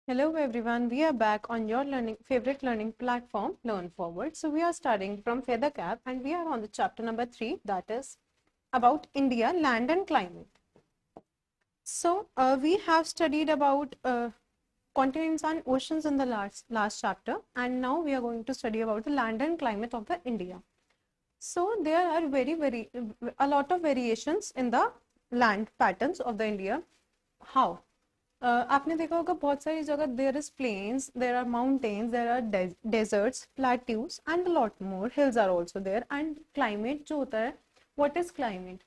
Hello everyone, we are back on your favorite learning platform, Learn Forward. So we are starting from Feather Cap and we are on the chapter number 3, that is about India, land and climate. So we have studied about continents and oceans in the last chapter, and now we are going to study about the land and climate of the India. So there are a lot of variations in the land patterns of the India. How? आपने देखा होगा बहुत सारी जगह there is plains, there are mountains, there are deserts, plateaus and lot more hills are also there. And climate जो होता है, what is climate?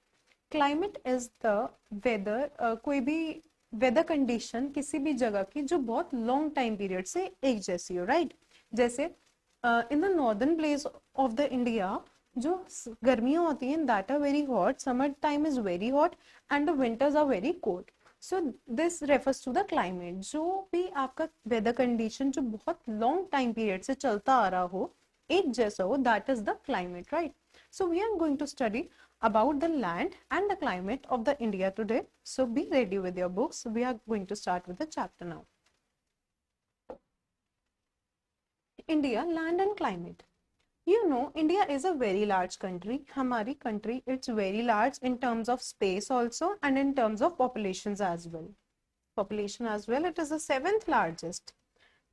Climate is the weather, कोई भी वेदर कंडीशन किसी भी जगह की जो बहुत लॉन्ग टाइम पीरियड से एक जैसी हो, राइट? जैसे in the northern place of the India जो गर्मियाँ होती हैं that are very hot, summer time is very hot and the winters are very cold. So this refers to the climate. जो भी आपका वेदर कंडीशन जो बहुत लॉन्ग टाइम पीरियड से चलता आ रहा हो, एक जैसा हो, that is the climate, right? So we are going to study about the land and the climate of the India today. So be ready with your books. We are going to start with the chapter now. India, land and climate. You know, India is a very large country. Hamari country, it's very large in terms of space also and in terms of populations as well. Population as well, it is the seventh largest.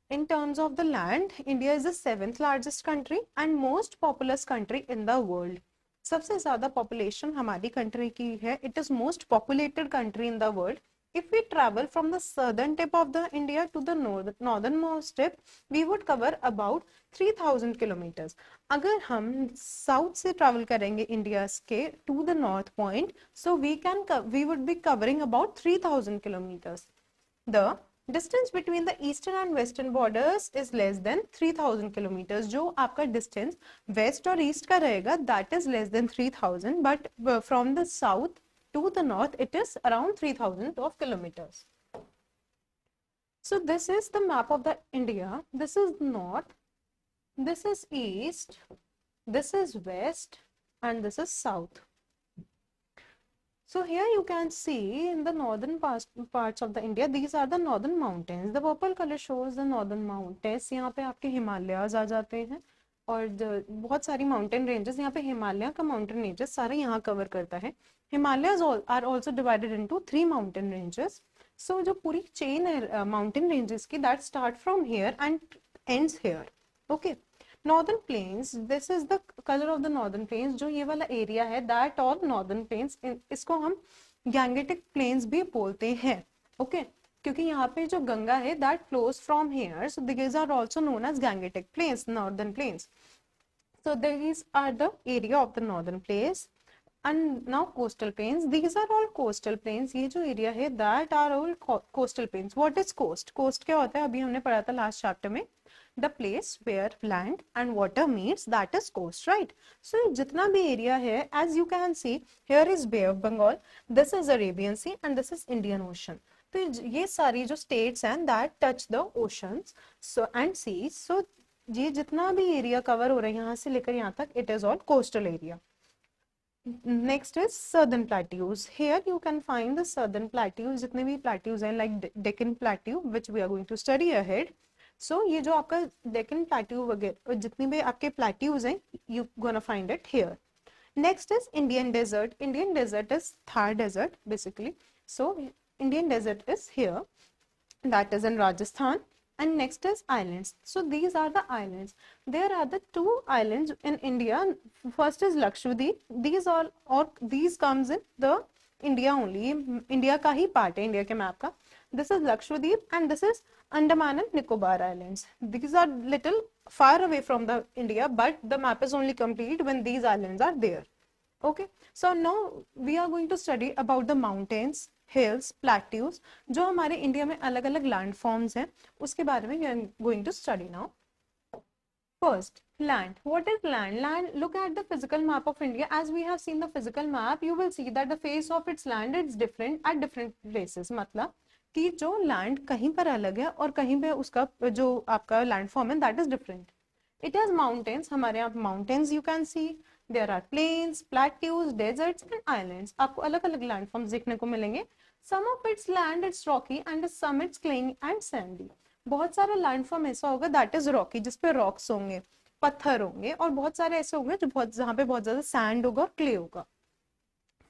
In terms of the land, India is the seventh largest country and most populous country in the world. सबसे ज़्यादा population हमारी country की है. It is most populated country in the world. If we travel from the southern tip of the India to the northernmost tip, we would cover about 3000 kilometers. अगर हम south से travel करेंगे India के to the north point, so we would be covering about 3000 kilometers. The distance between the eastern and western borders is less than 3000 kilometers. जो आपका distance west और east का रहेगा, that is less than 3000, but from the south to the north it is around 3000 of kilometers. So this is the map of the India. This is north, this is east, this is west, and this is south. So here you can see in the northern parts of the India, these are the northern mountains. The purple color shows the northern mountains. यहाँ पे आपके हिमालयाज आ जाते हैं और बहुत सारी mountain ranges. यहाँ पे हिमालय का mountain ranges सारे यहाँ cover करता है. Himalayas are also divided into 3 mountain ranges. So जो पूरी chain है mountain ranges की, that start from here and ends here. Okay. Northern plains, this is the color of the northern plains. जो ये वाला area है, that all northern plains, इसको हम Gangetic plains भी बोलते हैं. Okay, क्योंकि यहाँ पे जो गंगा है that flows from here, so these are also known as Gangetic plains, northern plains. So these are the area of the northern plains. And now coastal plains, these are all coastal plains. ये जो area है that are all coastal plains. What is coast? Coast क्या होता है? अभी हमने पढ़ा था last chapter में. The place where land and water meets, that is coast, right? So जितना भी area है, as you can see, here is Bay of Bengal, this is Arabian Sea, and this is Indian Ocean. तो ये सारी जो states हैं that touch the oceans so and seas, so ये जितना भी area cover हो रहा है यहाँ से लेकर यहाँ तक, it is all coastal area. Next is southern plateaus. Here you can find the southern plateaus. जितने भी plateaus हैं like Deccan Plateau, which we are going to study ahead. So ये जो आपका Deccan Plateau वगैरह जितनी भी आपके plateaus हैं, you gonna find it here. Next is Indian Desert. Indian Desert is Thar Desert basically. So Indian Desert is here. That is in Rajasthan. And next is islands. So these are the islands. There are the 2 islands in India. First is Lakshadweep. These comes in the India only. India का ही part है India के map का. This is Lakshadweep and this is Andaman and Nicobar Islands. These are little far away from the India, but the map is only complete when these islands are there. Okay, so now we are going to study about the mountains, hills, plateaus. जो हमारे India में अलग अलग land forms हैं उसके बारे में we are going to study now. First, land. What is land? Land, look at the physical map of India. As we have seen the physical map, you will see that the face of its land is different at different places. मतलब कि जो land कहीं पर अलग है और कहीं पे उसका जो आपका land form है that is different. It has mountains. हमारे यहाँ mountains you can see. There are plains, plateaus, deserts and islands. आपको अलग अलग landforms देखने को मिलेंगे. Some of its land is rocky and some it's clayey and sandy. बहुत सारे लैंडफॉर्म ऐसा होगा दैट इज रॉकी, जिसपे रॉक्स होंगे, पत्थर होंगे, और बहुत सारे ऐसे होंगे जो बहुत, जहाँ पे बहुत ज्यादा सैंड होगा और क्ले होगा.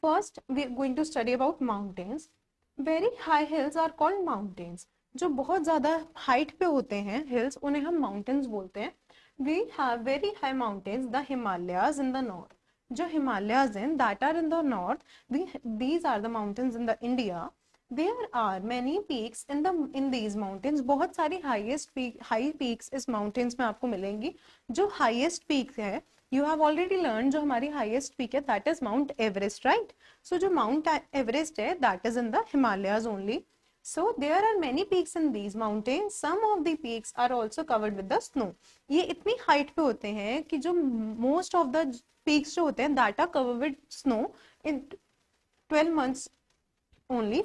First we are going to study about mountains. Very high hills are called mountains. जो बहुत ज्यादा हाइट पे होते हैं हिल्स, उन्हें हम माउंटेन्स बोलते हैं. We have very high mountains, the Himalayas in the north. जो हिमालयाज हैं that are in the north, we these are the mountains in the India. There are many peaks in these mountains. बहुत सारी high peaks इस mountains में आपको मिलेंगी. जो highest peak है, यू हैव ऑलरेडी लर्न, जो हमारी हाईएस्ट पीक है that is mount Everest, right. So जो माउंट एवरेस्ट है that is in the Himalayas only. So there are many peaks in these mountains. Some of the peaks are also covered with the snow. ये इतनी height पे होते हैं कि जो most of the peaks जो होते हैं that are covered with snow in 12 months only.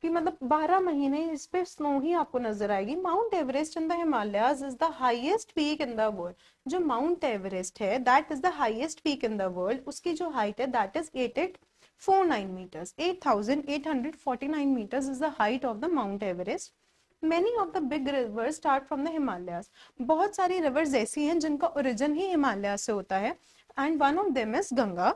कि मतलब 12 महीने इस पे स्नो ही आपको नजर आएगी. Mount Everest in the Himalayas is the highest peak in the world. जो माउंट एवरेस्ट है that is the highest peak in the world. उसकी जो हाइट है that is 8849 meters. 8849 meters is the height of the Mount Everest. Many of the big rivers start from the Himalayas. बहुत सारी rivers ऐसी हैं जिनका origin ही हिमालय से होता है. And one of them is Ganga.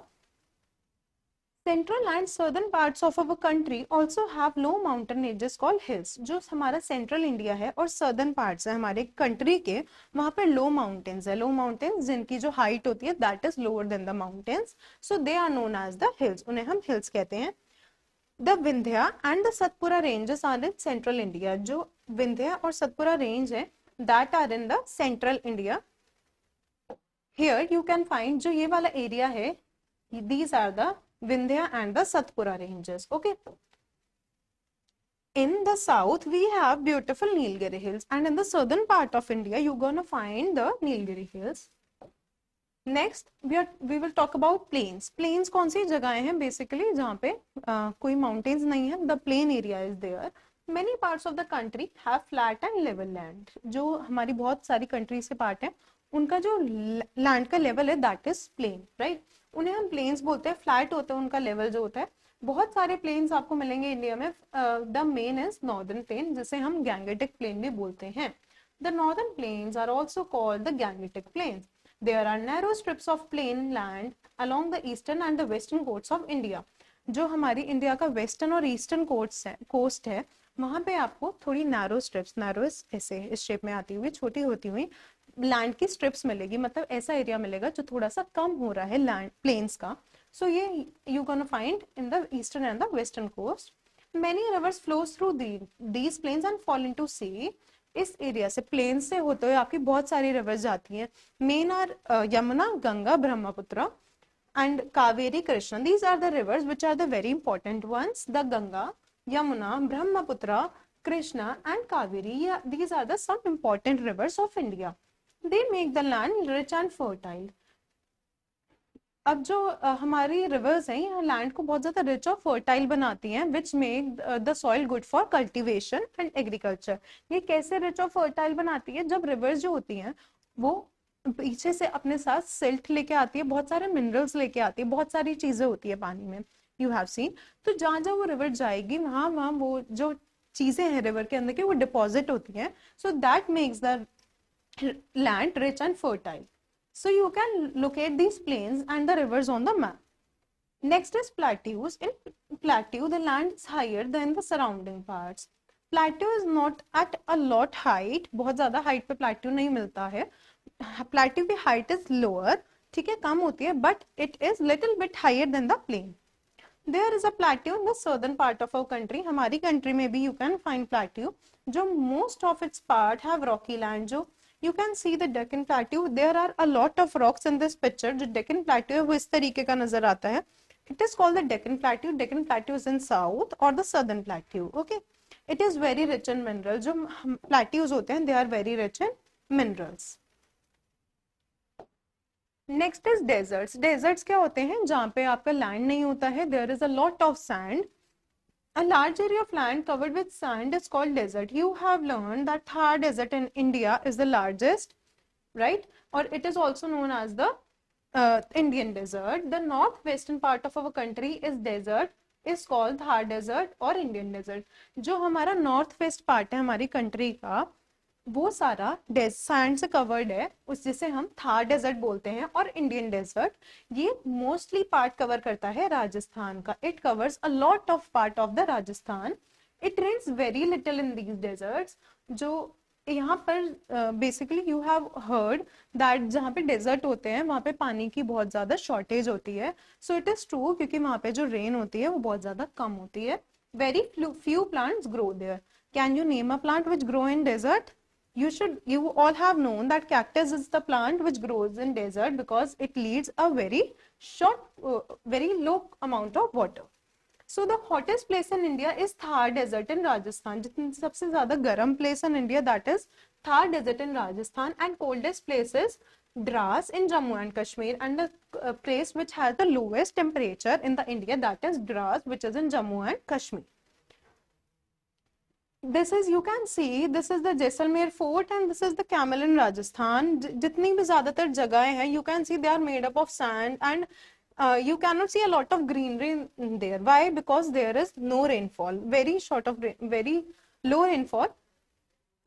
Central and southern parts of our country also have low mountain ranges called hills. जो हमारा सेंट्रल इंडिया है और southern parts है हमारे कंट्री के, वहां पे low mountains है. low mountains जिनकी जो height होती है that is lower than the mountains, so they are known as the hills. उन्हें हम hills कहते हैं. The Vindhya and the Satpura ranges are in central India. जो विंध्या और सतपुरा range है that are in the central India. Here you can find, जो ये वाला area है, these are the Vindhya and the Satpura ranges. Okay. In the south we have beautiful Nilgiri hills, and in the southern part of India you're gonna find the Nilgiri hills. Next we will talk about plains. Plains कौन सी जगहें हैं basically जहाँ पे कोई mountains नहीं है. The plain area is there. Many parts of the country have flat and level land. जो हमारी बहुत सारी country से part है, उनका जो land का level है that is plain, right? उन्हें हम प्लेन्स बोलते हैं. फ्लैट होता है उनका लेवल जो होता है. बहुत सारे प्लेन्स आपको मिलेंगे इंडिया में. The main is northern plain, जिसे हम गैंगेटिक प्लेन भी बोलते हैं. The northern plains are also called the Gangetic plains. There are narrow strips of plain land along the eastern and the western coasts of India. जो हमारी India का western और eastern coast है वहां पे आपको थोड़ी नैरो स्ट्रिप्स, नैरो ऐसे इस शेप में आती हुई, छोटी होती हुई लैंड की स्ट्रिप्स मिलेगी. मतलब ऐसा एरिया मिलेगा जो थोड़ा सा कम हो रहा है लैंड प्लेन्स का. सो ये you gonna find in the eastern and the western coast. Many rivers flows through these plains and fall into sea. इस एरिया से प्लेन से होते हुए आपकी बहुत सारी रिवर्स जाती हैं. Main are Yamuna, Ganga, Brahmaputra and Kaveri, Krishna. These are the rivers which are the very important ones. The Ganga, Yamuna, Brahmaputra, Krishna and Kaveri. Yeah, these are the some important rivers of India. They make the land rich and fertile. अब जो हमारी reverse हैं यहाँ land को बहुत ज्यादा rich और fertile बनाती हैं, which make the soil good for cultivation and agriculture. ये कैसे रिच और फर्टाइल बनाती है? जब रिवर्स जो होती हैं वो पीछे से अपने साथ सिल्ट लेके आती है, बहुत सारे मिनरल्स लेके आती है, बहुत सारी चीजें होती है पानी में. You have scene. तो जहाँ जहाँ वो रिवर जाएगी वहां वहां वो जो चीजें हैं रिवर के अंदर की वो डिपॉजिट होती हैं. So that makes the land rich and fertile. So you can locate these plains and the rivers on the map. Next is plateaus. In plateau, the land is higher than the surrounding parts. Plateau is not at a lot height. बहुत ज़्यादा height पे plateau नहीं मिलता है. Plateau की height is lower. ठीक है, कम होती है, but it is little bit higher than the plain. There is a plateau in the southern part of our country. हमारी country में भी you can find plateau. जो most of its part have rocky land. जो You can see the Deccan Plateau. There are a lot of rocks in this picture. जो Deccan Plateau है वो इस तरीके का नजर आता है. It is called the Deccan Plateau. Deccan Plateau is in south or the southern plateau. Okay. It is very rich in minerals. जो plateaus होते हैं they are very rich in minerals. Next is deserts. Deserts क्या होते हैं? जहाँ पे आपका land नहीं होता है. There is a lot of sand. A large area of land covered with sand is called desert. You have learned that Thar Desert in India is the largest, right? Or it is also known as the Indian Desert. The northwestern part of our country is desert, is called Thar Desert or Indian Desert. जो हमारा northwest part है हमारी country का, वो सारा sand से covered है, उस जिसे हम थार डेजर्ट बोलते हैं और इंडियन डेजर्ट। ये मोस्टली पार्ट कवर करता है राजस्थान का। It covers a lot of part of the Rajasthan. It rains very little in these deserts. जो यहाँ पर basically you have heard that जहाँ पे डेजर्ट होते हैं वहाँ पे पानी की बहुत ज्यादा शॉर्टेज होती है। सो इट इज ट्रू, क्योंकि वहाँ पे जो रेन होती है वो बहुत ज्यादा कम होती है। Very few plants grow there. Can you name a plant which grow in desert? You all have known that cactus is the plant which grows in desert because it needs a very short, very low amount of water. So the hottest place in India is Thar Desert in Rajasthan. जितनी सबसे ज़्यादा गर्म place in India, that is Thar Desert in Rajasthan, and coldest place is Dras in Jammu and Kashmir, and the place which has the lowest temperature in the India, that is Dras, which is in Jammu and Kashmir. This is, you can see, this is the Jaisalmer fort and this is the Camel in Rajasthan. जितनी भी ज्यादातर जगहें हैं, you can see they are made up of sand, and you cannot see a lot of greenery in there. Why? Because there is no rainfall. Very short of very low rainfall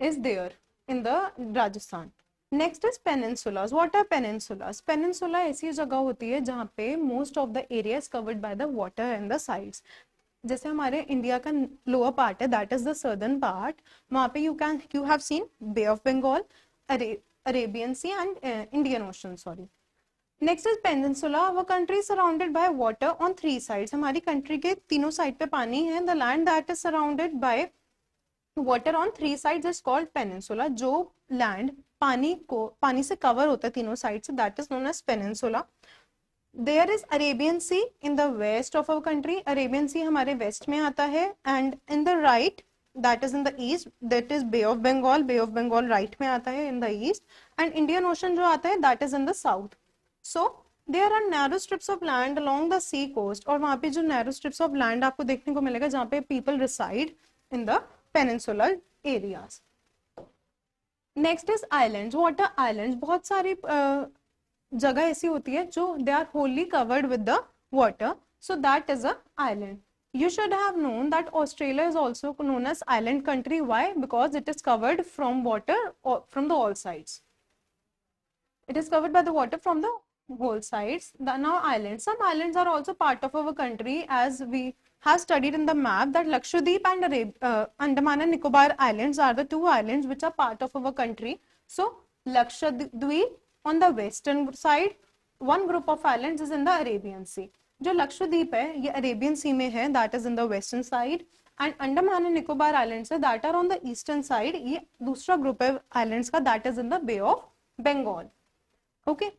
is there in the Rajasthan. Next is peninsulas. What are peninsulas? Peninsula ऐसी जगह होती है जहाँ पे most of the area is covered by the water and the sides. जैसे हमारे India का lower part है, that is the southern part, वहां पे you have seen bay of Bengal, Arabian sea and Indian ocean, sorry. Next is peninsula. वो country surrounded by water on 3 sides. हमारी country के तीनों साइड पे पानी है। The land that is surrounded by water on 3 sides is called peninsula. जो लैंड पानी से कवर होता है तीनों साइड से, that is known as peninsula. There is Arabian Sea in the west of our country. Arabian Sea हमारे west में आता है, and in the right, that is in the east, that is Bay of Bengal. Bay of Bengal right में आता है in the east, and Indian Ocean जो आता है that is in the south. So there are narrow strips of land along the sea coast, और वहाँ पे जो narrow strips of land आपको देखने को मिलेगा जहाँ पे people reside in the peninsular areas. Next is islands. What are islands? बहुत सारी जगह ऐसी होती है जो they are wholly covered with the water, so that is a island. You should have known that Australia is also known as island country. Why? Because it is covered from water or from the all sides. It is covered by the water from the whole sides. Now islands. Some islands are also part of our country, as we have studied in the map that Lakshadweep and Andaman and Nicobar Islands are the 2 islands which are part of our country. So Lakshadweep on the western side, one group of islands is in the Arabian Sea. जो लक्षद्वीप है ये Arabian sea में है, that is in the western side, and Andaman and Nicobar islands है that are on the eastern side. ये दूसरा group है islands का, that is in the bay of Bengal. Okay,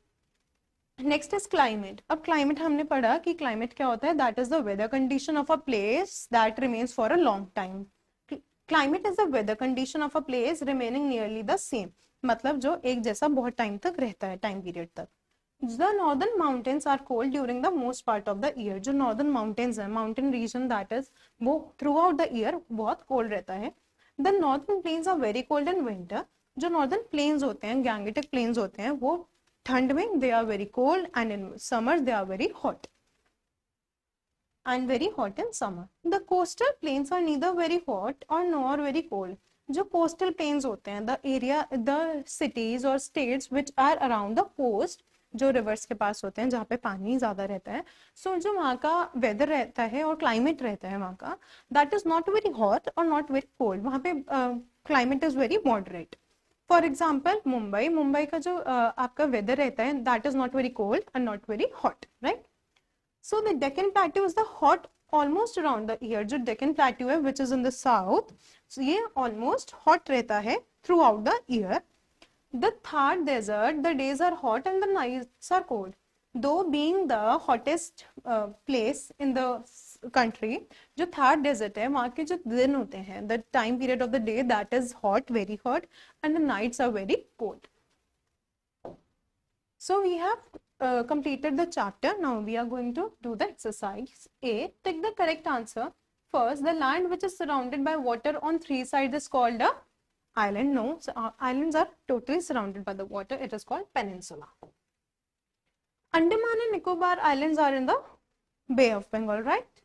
next is climate. अब क्लाइमेट हमने पढ़ा कि क्लाइमेट क्या होता है, that is the weather condition of a place that remains for a long time. Climate is the weather condition of a place remaining nearly the same, मतलब जो एक जैसा बहुत टाइम तक रहता है, टाइम पीरियड तक. The northern mountains are cold during the most part of the year. जो northern mountains है, mountain region that is, वो throughout the year बहुत cold रहता है. The northern plains are very cold in winter. जो northern plains होते हैं, Gangetic plains होते हैं, वो ठंड में they are very cold, and in summer they are very hot. And very hot in summer. The coastal plains are neither very hot or nor very cold. जो coastal plains होते हैं, the area, the cities और states which are around the coast, जो rivers के पास होते हैं जहाँ पे पानी ज्यादा रहता है, सो जो वहाँ का वेदर रहता है और क्लाइमेट रहता है वहाँ का, that is not very hot और नॉट वेरी कोल्ड. वहाँ पे climate is very moderate. For example Mumbai का जो आपका वेदर रहता है, that is not very cold and not very hot, right. So the Deccan plateau is the hot almost around the year. जो Deccan plateau है which is in the south, so ये almost hot रहता है through out the year. The Thar desert, the days are hot and the nights are cold. Though being the hottest place in the country, जो Thar desert है वहाँ के जो दिन होते हैं, the time period of the day that is hot, very hot, and the nights are very cold. So we have completed the chapter. Now we are going to do the exercise A. Take the correct answer. First, the land which is surrounded by water on 3 sides is called a island. No, so islands are totally surrounded by the water. It is called peninsula. Andaman and Nicobar Islands are in the Bay of Bengal, right?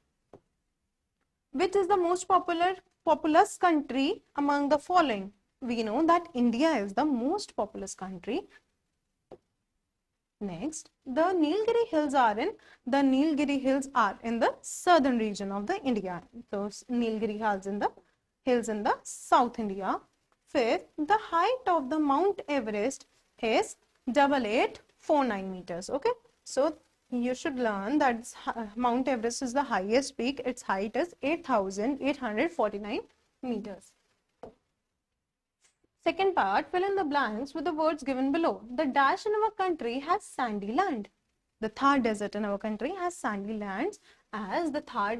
Which is the most populous country among the following? we know that India is the most populous country. Next, the Nilgiri Hills are in the southern region of the India. So Nilgiri hills in the South India. Fifth, the height of the Mount Everest is 8849 meters. Okay, so you should learn that Mount Everest is the highest peak. Its height is 8849 meters. Second part, fill in the blanks with the words given below. The dash in our country has sandy land. The Thar Desert in our country has sandy lands, as the Thar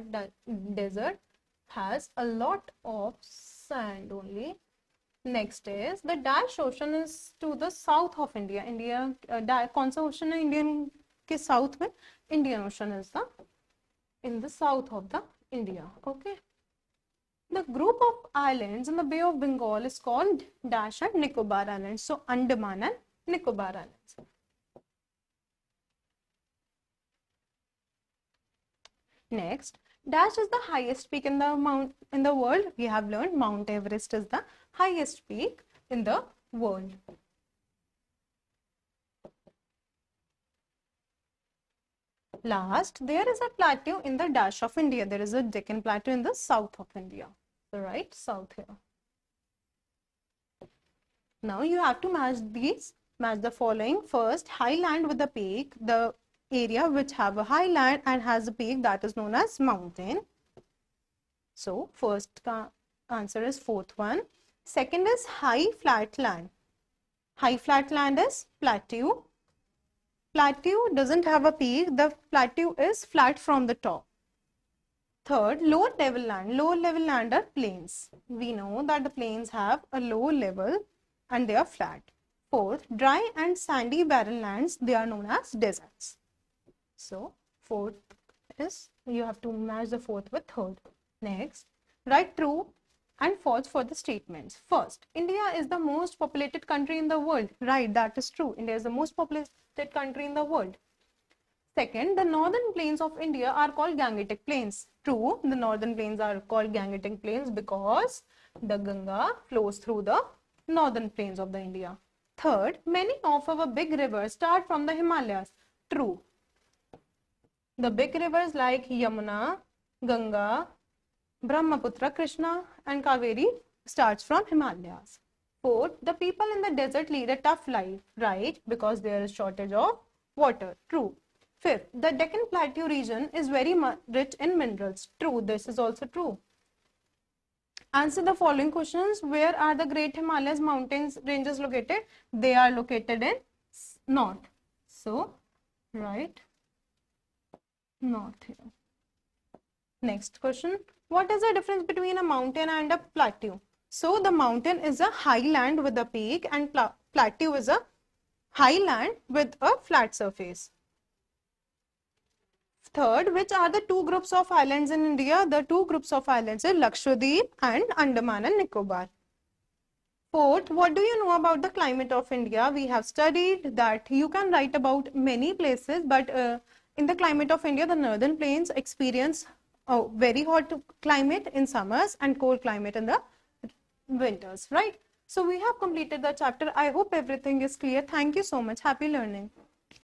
Desert has a lot of sand only. Next is the dash ocean is to the south of India. कौन सा ocean है Indian के south में? Indian Ocean is in the south of the India. Okay. The group of islands in the Bay of Bengal is called Dash and Nicobar Islands. So Andaman and Nicobar Islands. Next, Dash is the highest peak in the world. We have learned Mount Everest is the highest peak in the world. Last, there is a plateau in the dash of India. There is a Deccan Plateau in the south of India. So right, south here. Now you have to match the following. First, high land with the peak, the area which have a high land and has a peak, that is known as mountain. So first answer is fourth one. Second is high flat land. High flat land is plateau. Plateau doesn't have a peak. The plateau is flat from the top. Third, low level land. Low level land are plains. We know that the plains have a low level and they are flat. Fourth, dry and sandy barren lands, they are known as deserts. So fourth is, you have to match the fourth with third. Next, write true and false for the statements. First, India is the most populated country in the world. Right, that is true. India is the most populated country in the world. Second, the northern plains of India are called Gangetic Plains. True, the northern plains are called Gangetic Plains because the Ganga flows through the northern plains of the India. Third, many of our big rivers start from the Himalayas. True. The big rivers like Yamuna, Ganga, Brahmaputra, Krishna and Kaveri starts from Himalayas. Fourth, the people in the desert lead a tough life. Right, because there is shortage of water. True. Fifth, the Deccan Plateau region is very rich in minerals. True, this is also true. Answer the following questions. Where are the Great Himalayas mountains ranges located? They are located in north. So, right, north here. Next question. What is the difference between a mountain and a plateau? So, the mountain is a highland with a peak and plateau is a highland with a flat surface. Third, which are the two groups of islands in India? The two groups of islands are Lakshadweep and Andaman and Nicobar. Fourth, what do you know about the climate of India? We have studied that you can write about many places, but in the climate of India, the northern plains experience a very hot climate in summers and cold climate in the winters, right? So we have completed the chapter. I hope everything is clear. Thank you so much. Happy learning.